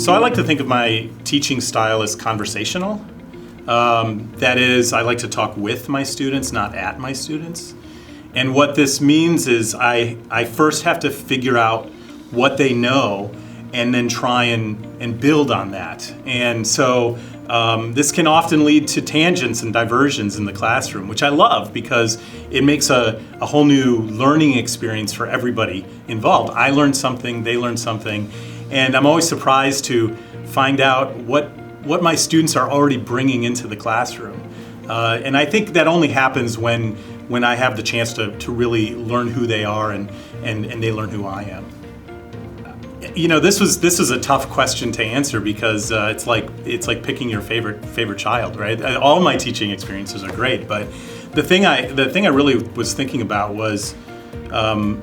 So I like to think of my teaching style as conversational. That is, I like to talk with my students, not at my students. And what this means is I first have to figure out what they know and then try and build on that. And so this can often lead to tangents and diversions in the classroom, which I love because it makes a whole new learning experience for everybody involved. I learn something, they learn something, and I'm always surprised to find out what my students are already bringing into the classroom. And I think that only happens when I have the chance to really learn who they are and they learn who I am. You know, this was a tough question to answer because it's like picking your favorite child, right? All my teaching experiences are great, but the thing I really was thinking about was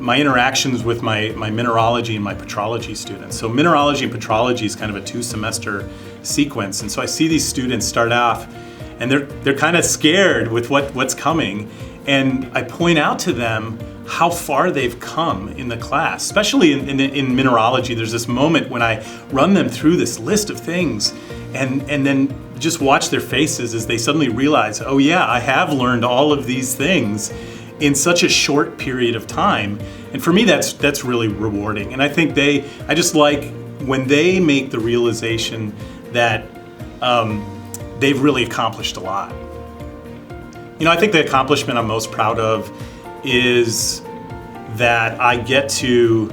my interactions with my mineralogy and my petrology students. So mineralogy and petrology is kind of a 2-semester sequence, and so I see these students start off, and they're kind of scared with what's coming, and I point out to them how far they've come in the class, especially in mineralogy. There's this moment when I run them through this list of things, and then just watch their faces as they suddenly realize, oh yeah, I have learned all of these things in such a short period of time. And for me, that's really rewarding. And I think I just like when they make the realization that they've really accomplished a lot. You know, I think the accomplishment I'm most proud of is that I get to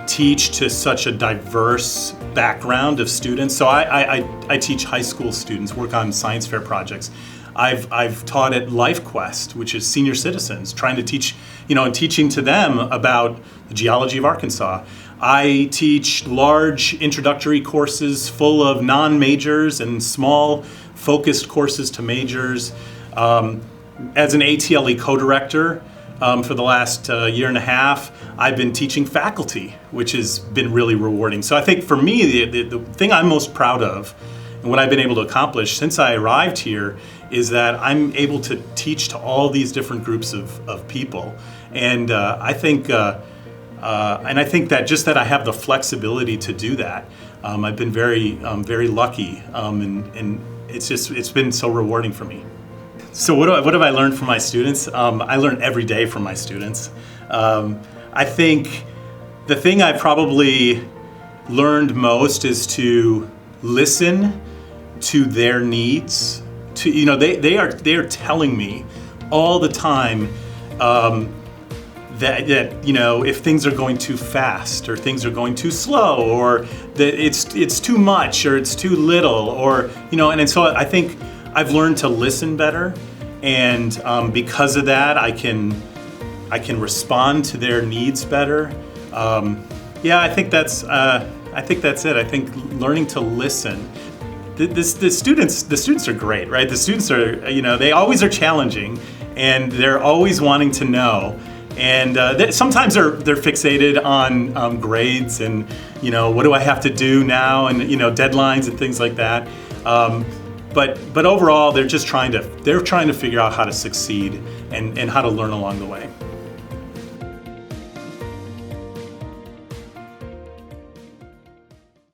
teach to such a diverse background of students. So I teach high school students, work on science fair projects. I've taught at LifeQuest, which is senior citizens, trying to teach, and teaching to them about the geology of Arkansas. I teach large introductory courses full of non-majors and small focused courses to majors. As an ATLE co-director for the last year and a half, I've been teaching faculty, which has been really rewarding. So I think for me, the thing I'm most proud of and what I've been able to accomplish since I arrived here is that I'm able to teach to all these different groups of people. And I think that just that I have the flexibility to do that, I've been very lucky, and it's been so rewarding for me. So what have I learned from my students? I learn every day from my students. I think the thing I probably learned most is to listen to their needs. They are telling me all the time that if things are going too fast or things are going too slow or that it's too much or it's too little or and so I think I've learned to listen better, and because of that I can respond to their needs better. I think that's it. I think learning to listen. The students are great, right? The students are, they always are challenging, and they're always wanting to know. And sometimes they're fixated on grades and, what do I have to do now, and deadlines and things like that. But overall, they're trying to figure out how to succeed and how to learn along the way.